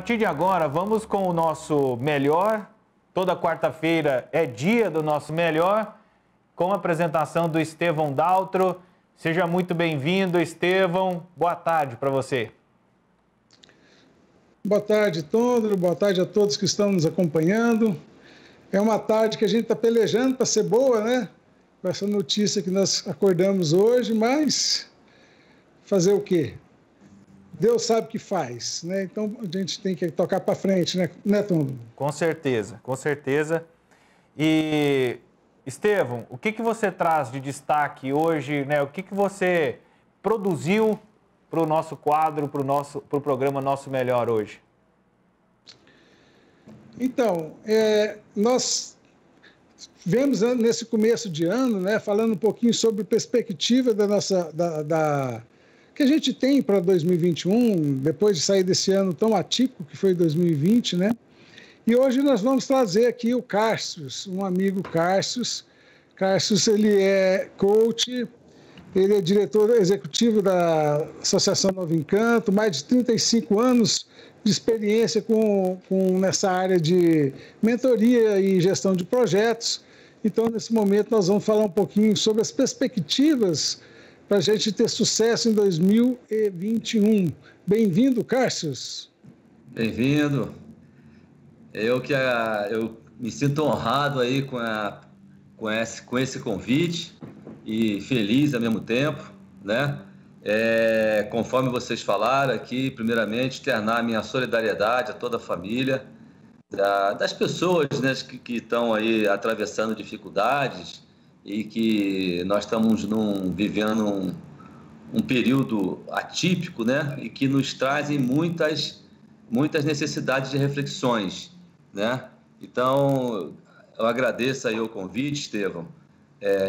partir de agora, vamos com o nosso melhor. Toda quarta-feira é dia do nosso melhor, com a apresentação do Estevão Daltro. Seja muito bem-vindo, Estevão. Boa tarde para você. Boa tarde, Tondro. Boa tarde a todos que estão nos acompanhando. É uma tarde que a gente está pelejando para ser boa, né? Com essa notícia que nós acordamos hoje, mas fazer o quê? Deus sabe o que faz, né? Então a gente tem que tocar para frente, né, Tondro? Com certeza, com certeza. E, Estevão, o que você traz de destaque hoje, né? O que você produziu para o nosso quadro, para o programa Nosso Melhor hoje? Então, nós vemos nesse começo de ano, né, falando um pouquinho sobre perspectiva da nossa, que a gente tem para 2021, depois de sair desse ano tão atípico que foi 2020, né? E hoje nós vamos trazer aqui o Cárcius, um amigo Cárcius. Cárcius, ele é coach, ele é diretor executivo da Associação Novo Encanto, mais de 35 anos de experiência nessa área de mentoria e gestão de projetos. Então, nesse momento, nós vamos falar um pouquinho sobre as perspectivas para a gente ter sucesso em 2021. Bem-vindo, Cárcius. Bem-vindo. Eu me sinto honrado aí com esse convite e feliz ao mesmo tempo, né? Conforme vocês falaram aqui, primeiramente, externar minha solidariedade a toda a família, das pessoas, né, que estão aí atravessando dificuldades e que nós estamos vivendo um período atípico, né, e que nos trazem muitas necessidades de reflexões, né? Então, eu agradeço aí o convite, Estevão,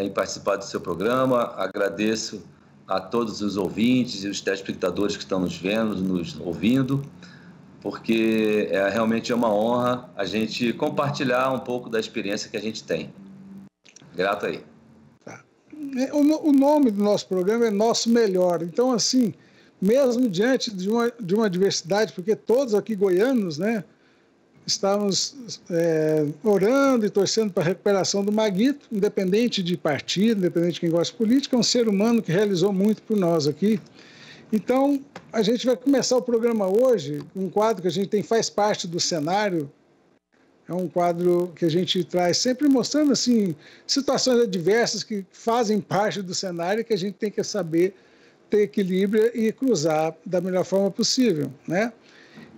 em participar do seu programa, agradeço a todos os ouvintes e os telespectadores que estão nos vendo, nos ouvindo, porque realmente é uma honra a gente compartilhar um pouco da experiência que a gente tem. Grato aí. Tá. O nome do nosso programa é Nosso Melhor. Então, assim, mesmo diante de uma diversidade, porque todos aqui goianos, né, estávamos orando e torcendo para a recuperação do Maguito, independente de partido, independente de quem gosta de política, é um ser humano que realizou muito por nós aqui. Então, a gente vai começar o programa hoje, um quadro que a gente faz parte do cenário, é um quadro que a gente traz sempre mostrando assim, situações adversas que fazem parte do cenário e que a gente tem que saber ter equilíbrio e cruzar da melhor forma possível, né?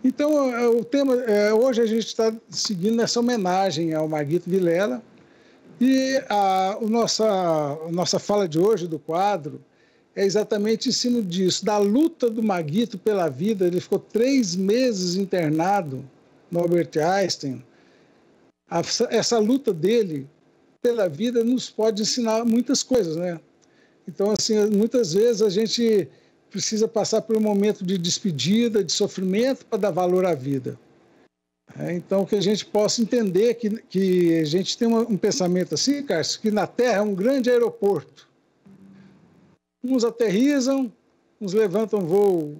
Então, o tema, hoje a gente está seguindo essa homenagem ao Maguito Vilela e a nossa fala de hoje do quadro é exatamente em cima disso, da luta do Maguito pela vida. Ele ficou 3 meses internado no Albert Einstein. Essa luta dele pela vida nos pode ensinar muitas coisas, né? Então, assim, muitas vezes a gente precisa passar por um momento de despedida, de sofrimento, para dar valor à vida. Então, que a gente possa entender que a gente tem um pensamento assim, Cássio, que na Terra é um grande aeroporto. Uns aterrissam, uns levantam voo,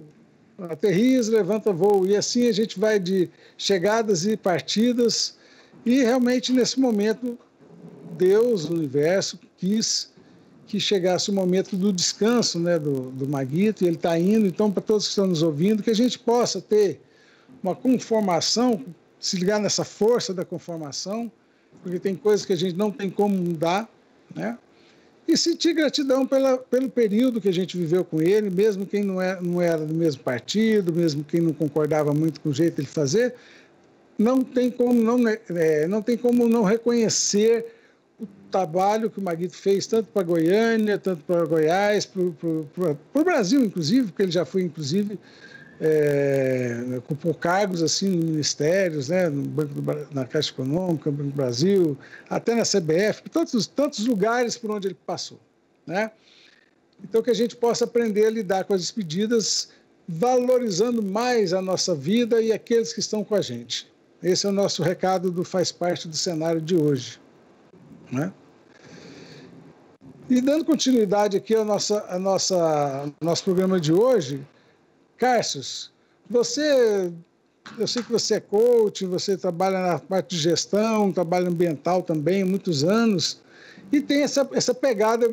aterrissam, levantam voo, e assim a gente vai de chegadas e partidas, e realmente nesse momento Deus, o universo, quis que chegasse o momento do descanso, né, do Maguito, e ele está indo. Então, para todos que estão nos ouvindo, que a gente possa ter uma conformação, se ligar nessa força da conformação, porque tem coisas que a gente não tem como mudar, né? E sentir gratidão pelo período que a gente viveu com ele, mesmo quem não era do mesmo partido, mesmo quem não concordava muito com o jeito de fazer, não tem como não reconhecer o trabalho que o Maguito fez, tanto para Goiânia, tanto para Goiás, para o Brasil, inclusive, porque ele já foi, inclusive, ocupou cargos assim, em ministérios, né, na Caixa Econômica, no Banco do Brasil, até na CBF, tantos lugares por onde ele passou, né? Então, que a gente possa aprender a lidar com as despedidas, valorizando mais a nossa vida e aqueles que estão com a gente. Esse é o nosso recado do Faz Parte do Cenário de hoje, né? E dando continuidade aqui ao nosso programa de hoje, Cárcius, você Eu sei que você é coach, você trabalha na parte de gestão, trabalho ambiental também há muitos anos, e tem essa pegada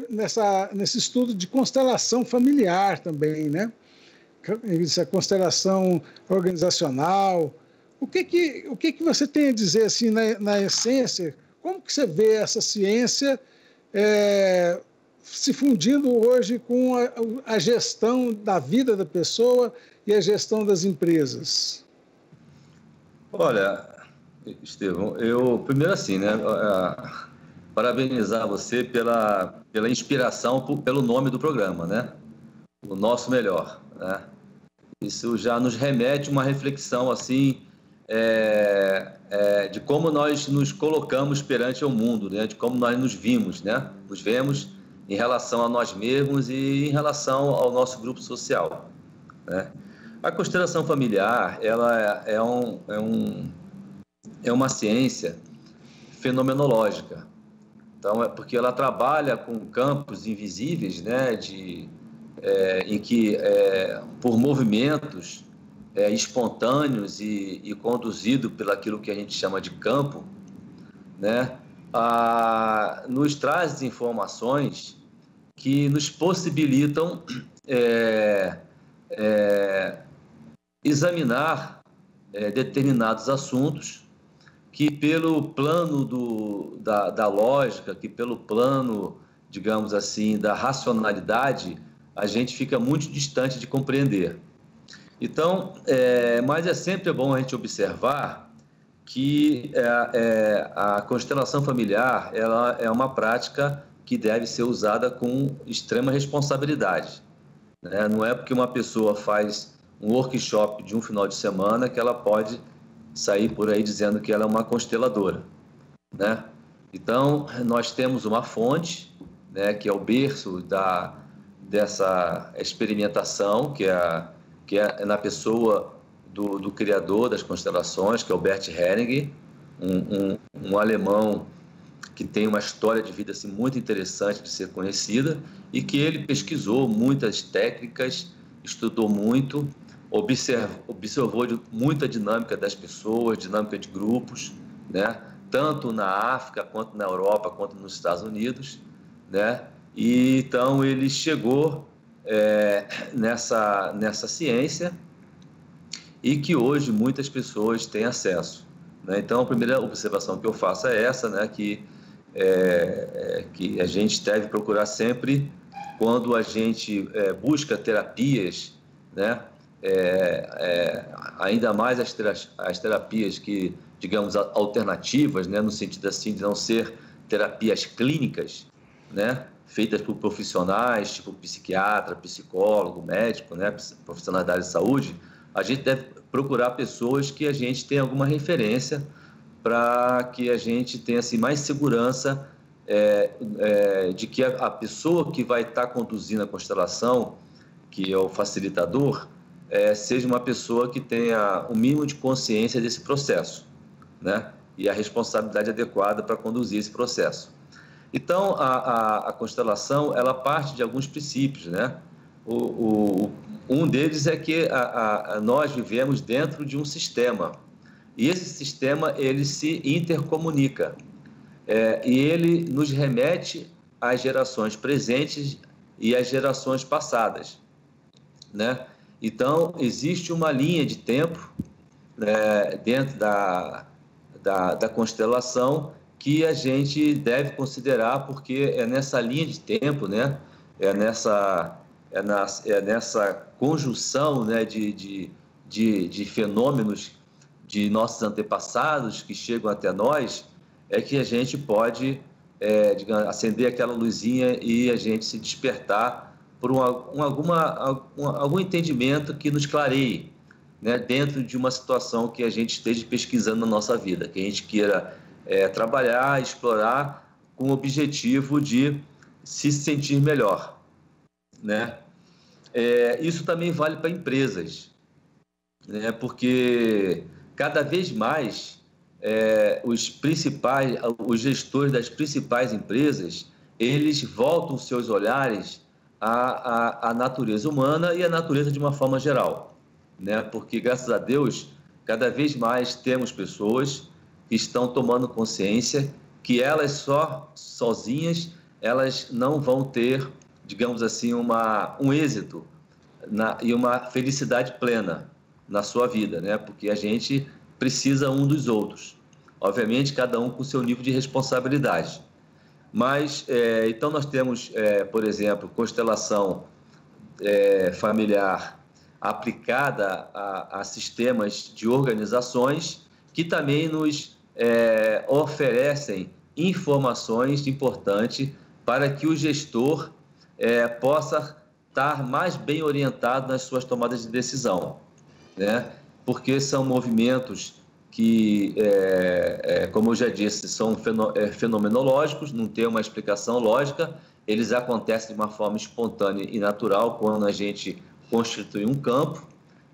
nesse estudo de constelação familiar também, né? Essa constelação organizacional. O que você tem a dizer, assim, na essência? Como que você vê essa ciência se fundindo hoje com a gestão da vida da pessoa e a gestão das empresas? Olha, Estevão, eu primeiro assim, né, parabenizar você pela inspiração, pelo nome do programa, né? O Nosso Melhor, né? Isso já nos remete a uma reflexão assim de como nós nos colocamos perante o mundo, né? De como nós nos vimos, né? Nos vemos em relação a nós mesmos e em relação ao nosso grupo social, né? A constelação familiar, ela é uma ciência fenomenológica. Então, porque ela trabalha com campos invisíveis, né, em que, por movimentos espontâneos e conduzido pelo aquilo que a gente chama de campo, né, nos traz informações que nos possibilitam examinar determinados assuntos que pelo plano da lógica, que pelo plano, digamos assim, da racionalidade, a gente fica muito distante de compreender. Então, mas é sempre bom a gente observar que a constelação familiar ela é uma prática que deve ser usada com extrema responsabilidade, né? Não é porque uma pessoa faz um workshop de um final de semana que ela pode sair por aí dizendo que ela é uma consteladora, né? Então, nós temos uma fonte, né, que é o berço dessa experimentação, que é na pessoa do criador das constelações, que é o Bert Hellinger, um alemão que tem uma história de vida assim, muito interessante de ser conhecida e que ele pesquisou muitas técnicas, estudou muito, observou muita dinâmica das pessoas, dinâmica de grupos, né? Tanto na África, quanto na Europa, quanto nos Estados Unidos, né? E então ele chegou nessa ciência e que hoje muitas pessoas têm acesso, né? Então a primeira observação que eu faço é essa, né? Que a gente deve procurar sempre, quando a gente busca terapias, né? Ainda mais as terapias que, digamos, alternativas, né? No sentido assim de não ser terapias clínicas, né? Feitas por profissionais, tipo psiquiatra, psicólogo, médico, né? Profissionais da área de saúde, a gente deve procurar pessoas que a gente tenha alguma referência para que a gente tenha assim, mais segurança de que a pessoa que vai estar conduzindo a constelação, que é o facilitador, seja uma pessoa que tenha o mínimo de consciência desse processo, né? E a responsabilidade adequada para conduzir esse processo. Então, a constelação, ela parte de alguns princípios, né? Um deles é que nós vivemos dentro de um sistema, e esse sistema, ele se intercomunica, e ele nos remete às gerações presentes e às gerações passadas, né? Então, existe uma linha de tempo, né, dentro da constelação que a gente deve considerar, porque é nessa linha de tempo, né, é nessa conjunção, né, de fenômenos de nossos antepassados que chegam até nós, que a gente pode digamos, acender aquela luzinha e a gente se despertar por algum entendimento que nos clareie, né, dentro de uma situação que a gente esteja pesquisando na nossa vida, que a gente queira trabalhar, explorar com o objetivo de se sentir melhor, né? Isso também vale para empresas, né? Porque cada vez mais os gestores das principais empresas, eles voltam seus olhares à natureza humana e à natureza de uma forma geral, né? Porque, graças a Deus, Cada vez mais temos pessoas que estão tomando consciência que elas sozinhas, elas não vão ter, digamos assim, um êxito e uma felicidade plena na sua vida, né? Porque a gente precisa um dos outros. Obviamente, cada um com seu nível de responsabilidade. Mas, então, nós temos, por exemplo, constelação familiar aplicada a sistemas de organizações que também nos oferecem informações importantes para que o gestor possa estar mais bem orientado nas suas tomadas de decisão, né? Porque são movimentos que, como eu já disse, são fenomenológicos, não tem uma explicação lógica, eles acontecem de uma forma espontânea e natural quando a gente constitui um campo,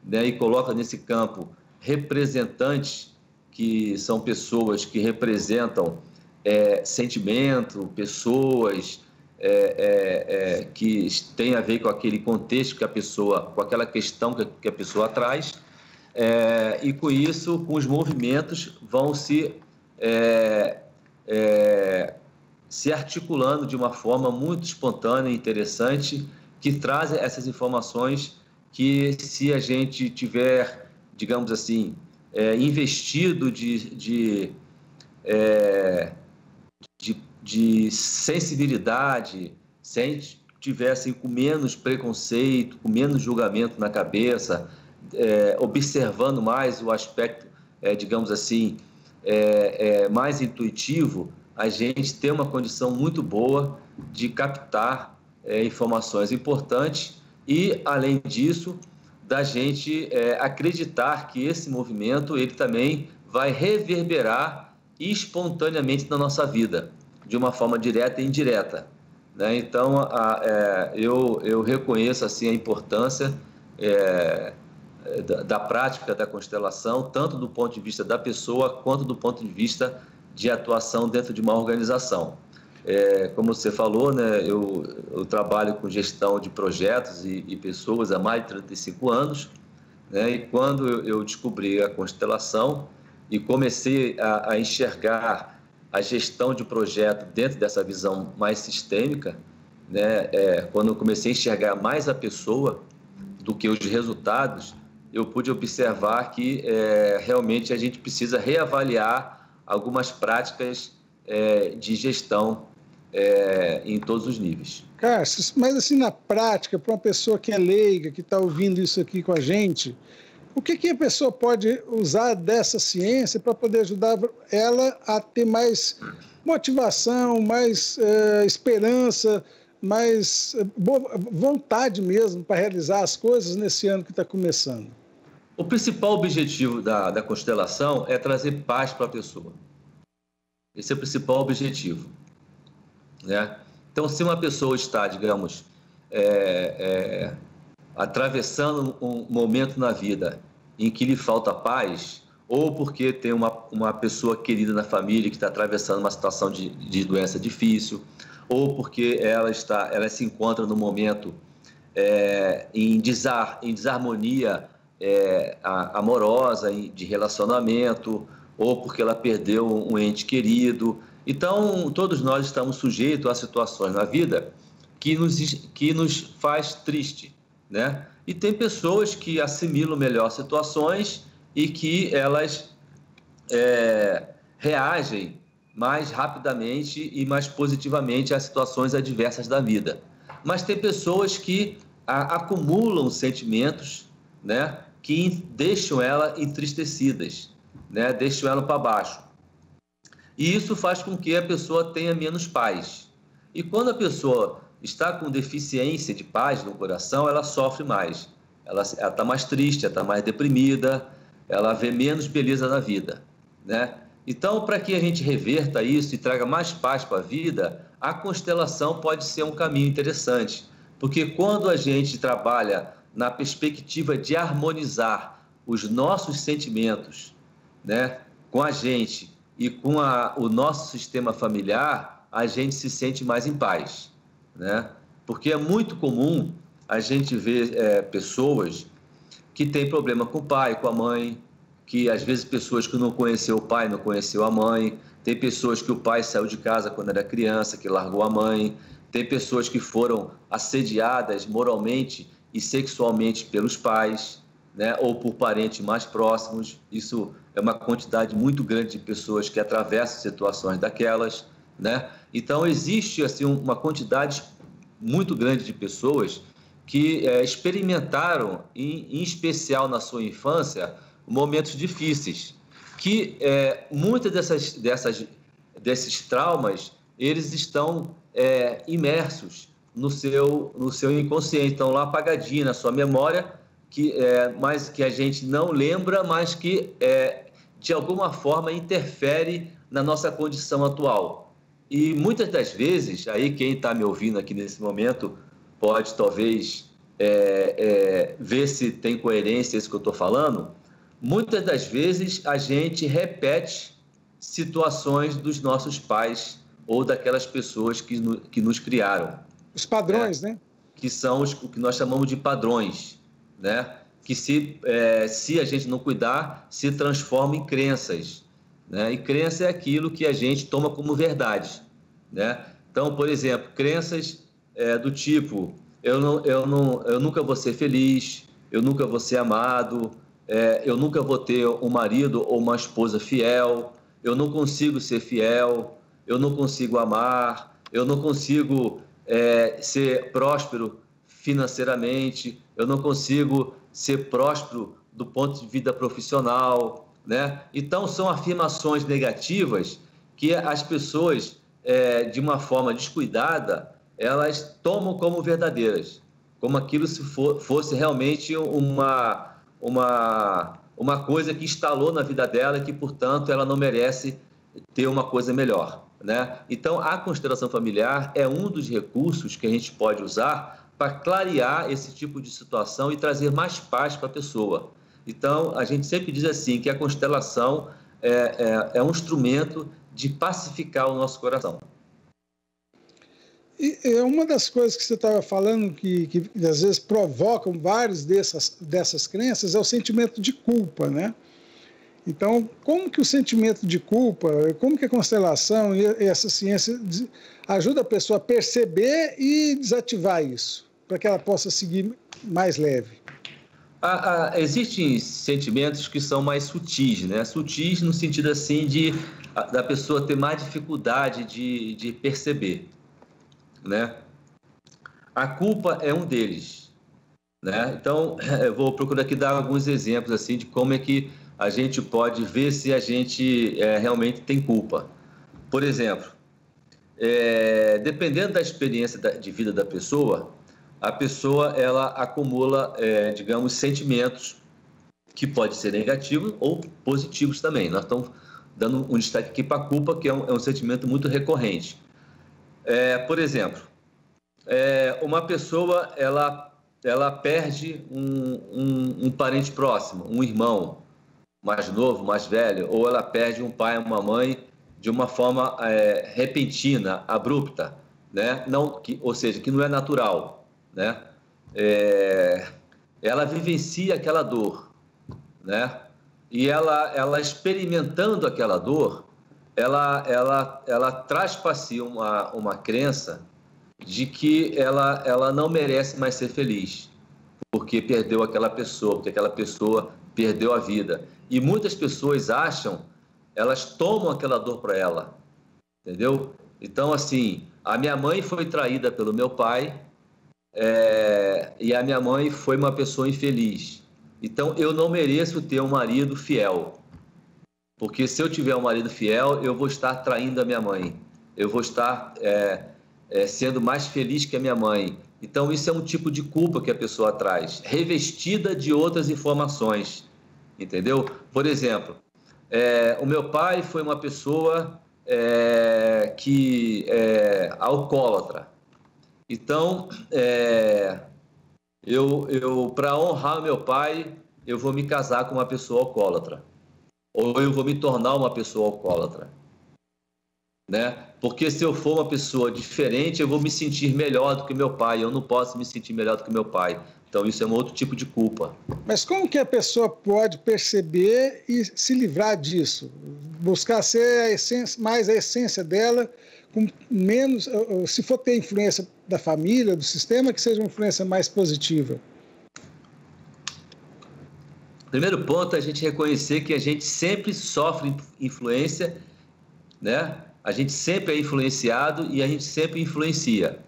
né, e coloca nesse campo representantes que são pessoas que representam sentimento, pessoas que têm a ver com aquele contexto que a pessoa, com aquela questão que a pessoa traz, e com isso, com os movimentos, vão se articulando de uma forma muito espontânea e interessante, que traz essas informações que, se a gente tiver, digamos assim, investido de sensibilidade, se tivessem com menos preconceito, com menos julgamento na cabeça, observando mais o aspecto, digamos assim, mais intuitivo, a gente tem uma condição muito boa de captar informações importantes e, além disso, da gente acreditar que esse movimento ele também vai reverberar espontaneamente na nossa vida, de uma forma direta e indireta, né? Então, eu reconheço assim, a importância da prática da constelação, tanto do ponto de vista da pessoa, quanto do ponto de vista de atuação dentro de uma organização. Como você falou, né, eu trabalho com gestão de projetos e pessoas há mais de 35 anos, né, e quando eu descobri a constelação e comecei a enxergar a gestão de projeto dentro dessa visão mais sistêmica, né, quando eu comecei a enxergar mais a pessoa do que os resultados, eu pude observar que realmente a gente precisa reavaliar algumas práticas de gestão em todos os níveis. Cássio, mas assim, na prática, para uma pessoa que é leiga, que está ouvindo isso aqui com a gente, o que a pessoa pode usar dessa ciência para poder ajudar ela a ter mais motivação, mais esperança, mais vontade mesmo para realizar as coisas nesse ano que está começando? O principal objetivo da constelação é trazer paz para a pessoa. Esse é o principal objetivo, né? Então, se uma pessoa está, digamos, atravessando um momento na vida em que lhe falta paz, ou porque tem uma pessoa querida na família que está atravessando uma situação de doença difícil, ou porque ela se encontra no momento em desarmonia amorosa, de relacionamento, ou porque ela perdeu um ente querido. Então, todos nós estamos sujeitos a situações na vida que nos faz triste, né? E tem pessoas que assimilam melhor situações e que elas reagem mais rapidamente e mais positivamente às situações adversas da vida. Mas tem pessoas que acumulam sentimentos, né, que deixam ela entristecidas, né, deixam ela para baixo. E isso faz com que a pessoa tenha menos paz. E quando a pessoa está com deficiência de paz no coração, ela sofre mais. Ela está mais triste, ela está mais deprimida, ela vê menos beleza na vida, né? Então, para que a gente reverta isso e traga mais paz para a vida, a constelação pode ser um caminho interessante. Porque quando a gente trabalha na perspectiva de harmonizar os nossos sentimentos, né, com a gente e com o nosso sistema familiar, a gente se sente mais em paz, né? Porque é muito comum a gente ver pessoas que têm problema com o pai, com a mãe, que às vezes pessoas que não conheceu o pai, não conheceu a mãe, tem pessoas que o pai saiu de casa quando era criança, que largou a mãe, tem pessoas que foram assediadas moralmente e sexualmente pelos pais, né, ou por parentes mais próximos. Isso é uma quantidade muito grande de pessoas que atravessam situações daquelas, né? Então existe assim uma quantidade muito grande de pessoas que experimentaram, em especial na sua infância, momentos difíceis, que muitas desses traumas, eles estão imersos no seu inconsciente, estão lá apagadinho na sua memória, mas que a gente não lembra, mas que de alguma forma interfere na nossa condição atual. E muitas das vezes, aí quem está me ouvindo aqui nesse momento pode talvez ver se tem coerência isso que eu estou falando. Muitas das vezes a gente repete situações dos nossos pais ou daquelas pessoas que nos criaram. Os padrões, né? Que são o que nós chamamos de padrões, né? Que se a gente não cuidar, se transforma em crenças, né? E crença é aquilo que a gente toma como verdade, né? Então, por exemplo, crenças do tipo, eu nunca vou ser feliz, eu nunca vou ser amado, eu nunca vou ter um marido ou uma esposa fiel, eu não consigo ser fiel, eu não consigo amar, eu não consigo ser próspero financeiramente, eu não consigo ser próspero do ponto de vista profissional, né? Então, são afirmações negativas que as pessoas, de uma forma descuidada, elas tomam como verdadeiras, como aquilo se fosse realmente uma coisa que instalou na vida dela e que, portanto, ela não merece ter uma coisa melhor, né? Então, a constelação familiar é um dos recursos que a gente pode usar para clarear esse tipo de situação e trazer mais paz para a pessoa. Então, a gente sempre diz assim, que a constelação é um instrumento de pacificar o nosso coração. E uma das coisas que você estava falando que às vezes provocam várias dessas crenças é o sentimento de culpa, né? Então, como que o sentimento de culpa, como que a constelação e essa ciência ajuda a pessoa a perceber e desativar isso, para que ela possa seguir mais leve? Existem sentimentos que são mais sutis, né? Sutis no sentido assim da pessoa ter mais dificuldade de perceber, né? A culpa é um deles, né? Então, eu vou procurar aqui dar alguns exemplos assim de como é que a gente pode ver se a gente realmente tem culpa. Por exemplo, dependendo da experiência de vida da pessoa, a pessoa ela acumula, digamos, sentimentos que podem ser negativos ou positivos também. Nós estamos dando um destaque aqui para a culpa, que é um sentimento muito recorrente. Por exemplo, uma pessoa ela perde um parente próximo, um irmão mais novo, mais velho, ou ela perde um pai, uma mãe de uma forma repentina, abrupta, né? Ou seja, que não é natural, né? Ela vivencia aquela dor, né? E ela experimentando aquela dor, ela traz para si uma crença de que ela não merece mais ser feliz, porque perdeu aquela pessoa, porque aquela pessoa perdeu a vida. E muitas pessoas elas tomam aquela dor para ela, entendeu? Então, assim, a minha mãe foi traída pelo meu pai, e a minha mãe foi uma pessoa infeliz. Então, eu não mereço ter um marido fiel, porque se eu tiver um marido fiel, eu vou estar traindo a minha mãe, eu vou estar sendo mais feliz que a minha mãe. Então, isso é um tipo de culpa que a pessoa traz, revestida de outras informações, entendeu? Por exemplo, o meu pai foi uma pessoa que é alcoólatra. Então, eu para honrar meu pai, eu vou me casar com uma pessoa alcoólatra, ou eu vou me tornar uma pessoa alcoólatra. né? Porque se eu for uma pessoa diferente, eu vou me sentir melhor do que meu pai. Eu não posso me sentir melhor do que meu pai. Então, isso é um outro tipo de culpa. Mas como que a pessoa pode perceber e se livrar disso? Buscar ser a essência, mais a essência dela, com menos, se for ter influência da família, do sistema, que seja uma influência mais positiva. Primeiro ponto é a gente reconhecer que a gente sempre sofre influência, né? A gente sempre é influenciado e a gente sempre influencia,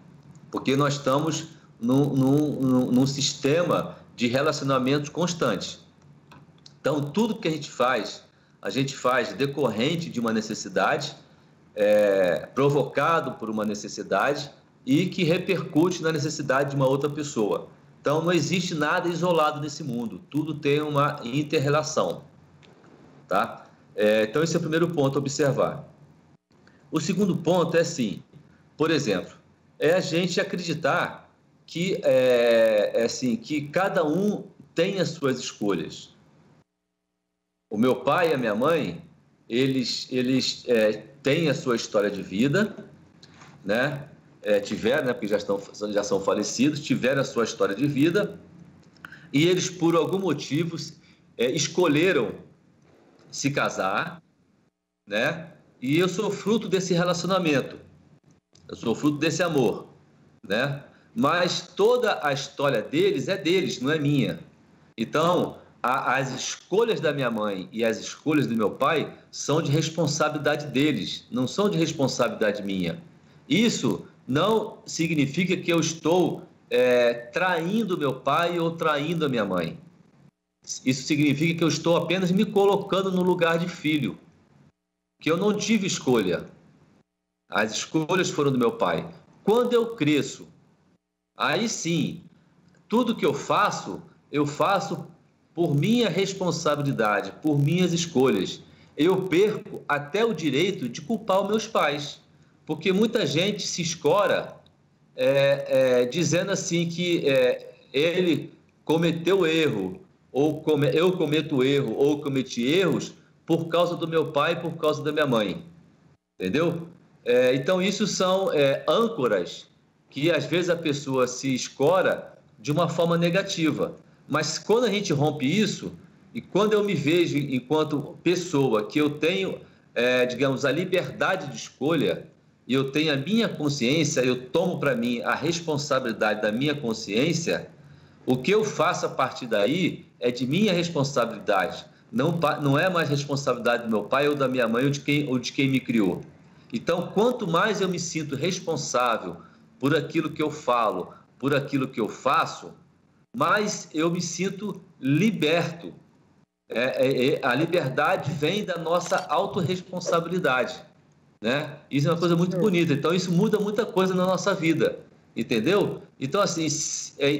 porque nós estamos num sistema de relacionamentos constantes. Então, tudo que a gente faz decorrente de uma necessidade, provocado por uma necessidade e que repercute na necessidade de uma outra pessoa. Então, não existe nada isolado nesse mundo, tudo tem uma inter-relação, tá? Então, esse é o primeiro ponto a observar. O segundo ponto é assim, por exemplo, é a gente acreditar que, assim, que cada um tem as suas escolhas. O meu pai e a minha mãe, eles têm a sua história de vida, né? Tiveram, né? Porque já são falecidos, tiveram a sua história de vida e eles, por algum motivo, escolheram se casar, né? E eu sou fruto desse relacionamento, eu sou fruto desse amor, né? Mas toda a história deles é deles, não é minha. Então, as escolhas da minha mãe e as escolhas do meu pai são de responsabilidade deles, não são de responsabilidade minha. Isso não significa que eu estou traindo meu pai ou traindo a minha mãe. Isso significa que eu estou apenas me colocando no lugar de filho, que eu não tive escolha. As escolhas foram do meu pai. Quando eu cresço, aí sim, tudo que eu faço por minha responsabilidade, por minhas escolhas. Eu perco até o direito de culpar os meus pais, porque muita gente se escora dizendo assim que ele cometeu erro, ou eu cometo erro, ou cometi erros por causa do meu pai e por causa da minha mãe, entendeu? Então, isso são âncoras que, às vezes, a pessoa se escora de uma forma negativa. Mas, quando a gente rompe isso, e quando eu me vejo enquanto pessoa que eu tenho, digamos, a liberdade de escolha, e eu tenho a minha consciência, eu tomo para mim a responsabilidade da minha consciência, o que eu faço a partir daí é de minha responsabilidade. Não é mais responsabilidade do meu pai ou da minha mãe ou de quem me criou. Então, quanto mais eu me sinto responsável por aquilo que eu falo, por aquilo que eu faço, mais eu me sinto liberto. A liberdade vem da nossa autorresponsabilidade, né? Isso é uma coisa muito bonita. Então, isso muda muita coisa na nossa vida, entendeu? Então, assim,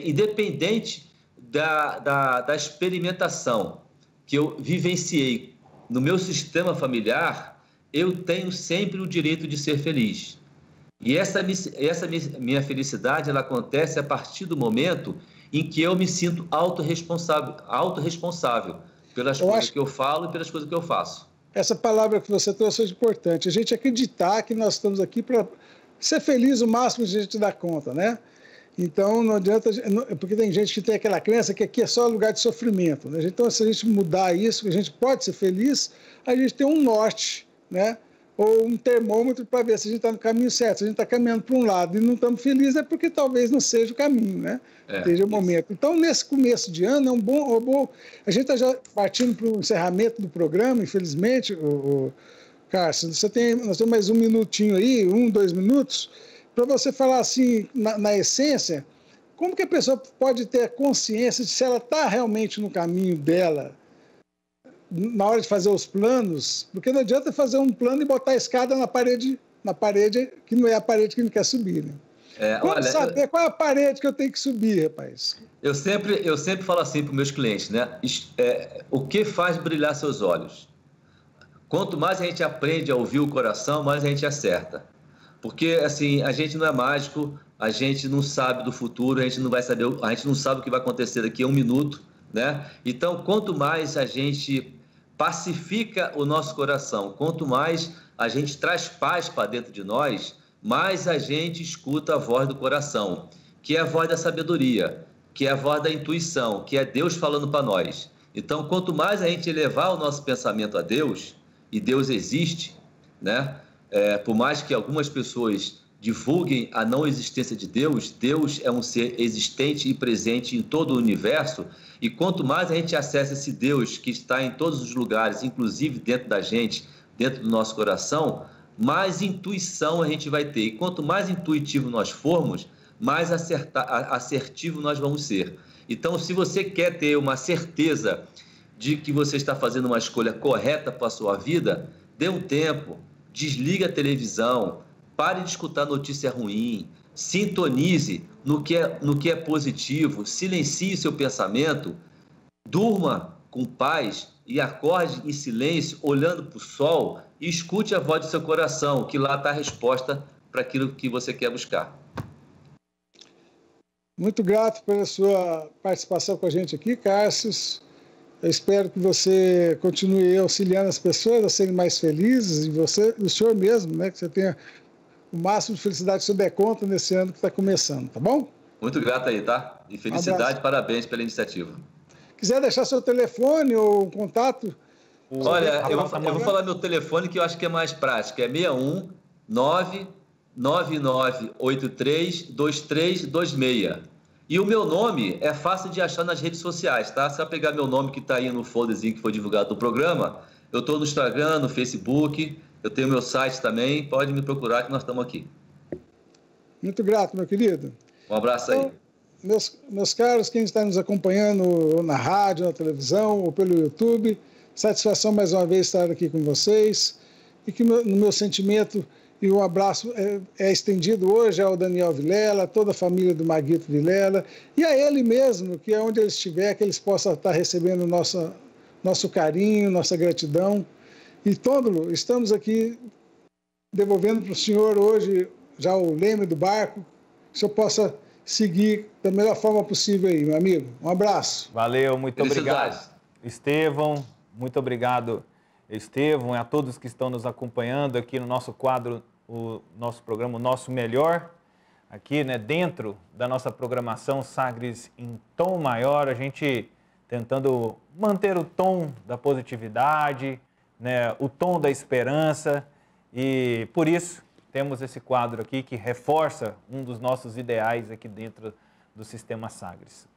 independente da experimentação que eu vivenciei no meu sistema familiar, eu tenho sempre o direito de ser feliz. E essa minha felicidade, ela acontece a partir do momento em que eu me sinto autorresponsável pelas coisas que eu falo e pelas coisas que eu faço. Essa palavra que você trouxe é importante. A gente acreditar que nós estamos aqui para ser feliz o máximo que a gente dá conta, né? Então, não adianta, porque tem gente que tem aquela crença que aqui é só lugar de sofrimento, né? Então, se a gente mudar isso, a gente pode ser feliz, a gente tem um norte, né? Ou um termômetro para ver se a gente está no caminho certo. Se a gente está caminhando para um lado e não estamos felizes, é porque talvez não seja o caminho, né? Seja o momento. Então, nesse começo de ano, é um bom... A gente está já partindo para o encerramento do programa, infelizmente, Cássio. Nós temos mais um minutinho aí, 2 minutos, para você falar assim, na essência, como que a pessoa pode ter a consciência de se ela está realmente no caminho dela, na hora de fazer os planos, porque não adianta fazer um plano e botar a escada na parede que não é a parede que ele quer subir, né? Como saber qual é a parede que eu tenho que subir, rapaz? Eu sempre falo assim para os meus clientes, né? O que faz brilhar seus olhos? Quanto mais a gente aprende a ouvir o coração, mais a gente acerta. Porque, assim, a gente não é mágico, a gente não sabe do futuro, a gente não sabe o que vai acontecer daqui a 1 minuto, né? Então, quanto mais a gente pacifica o nosso coração. Quanto mais a gente traz paz para dentro de nós, mais a gente escuta a voz do coração, que é a voz da sabedoria, que é a voz da intuição, que é Deus falando para nós. Então, quanto mais a gente elevar o nosso pensamento a Deus, e Deus existe, né? Por mais que algumas pessoas divulguem a não existência de Deus, Deus é um ser existente e presente em todo o universo, e quanto mais a gente acessa esse Deus que está em todos os lugares, inclusive dentro da gente, dentro do nosso coração, mais intuição a gente vai ter. E quanto mais intuitivo nós formos, mais assertivo nós vamos ser. Então, se você quer ter uma certeza de que você está fazendo uma escolha correta para a sua vida, dê um tempo, desligue a televisão, pare de escutar notícia ruim, sintonize no que é positivo, silencie seu pensamento, durma com paz e acorde em silêncio, olhando para o sol, e escute a voz do seu coração, que lá está a resposta para aquilo que você quer buscar. Muito grato pela sua participação com a gente aqui, Cárcios. Eu espero que você continue auxiliando as pessoas a serem mais felizes, e o senhor mesmo, né, que você tenha o máximo de felicidade que você der conta nesse ano que está começando, tá bom? Muito grato aí, tá? E felicidade, parabéns pela iniciativa. Quiser deixar seu telefone ou um contato? Olha, eu vou falar meu telefone, que eu acho que é mais prático. É 61 99983 2326. E o meu nome é fácil de achar nas redes sociais, tá? Se você pegar meu nome que está aí no folderzinho que foi divulgado no programa, eu estou no Instagram, no Facebook, eu tenho meu site também, pode me procurar que nós estamos aqui. Muito grato, meu querido. Um abraço aí. Então, meus caros, quem está nos acompanhando na rádio, na televisão ou pelo YouTube, satisfação mais uma vez estar aqui com vocês, e que no meu sentimento e um abraço é estendido hoje ao Daniel Vilela, toda a família do Maguito Vilela, e a ele mesmo, que é onde ele estiver, que eles possam estar recebendo nosso carinho, nossa gratidão. E, Tôndolo, estamos aqui devolvendo para o senhor hoje já o leme do barco, que o senhor possa seguir da melhor forma possível aí, meu amigo. Um abraço. Valeu, muito obrigado. Estevão, muito obrigado, Estevão, e a todos que estão nos acompanhando aqui no nosso quadro, o nosso programa, o Nosso Melhor, aqui, né, dentro da nossa programação Sagres em Tom Maior, a gente tentando manter o tom da positividade, né, o tom da esperança, e por isso temos esse quadro aqui que reforça um dos nossos ideais aqui dentro do Sistema Sagres.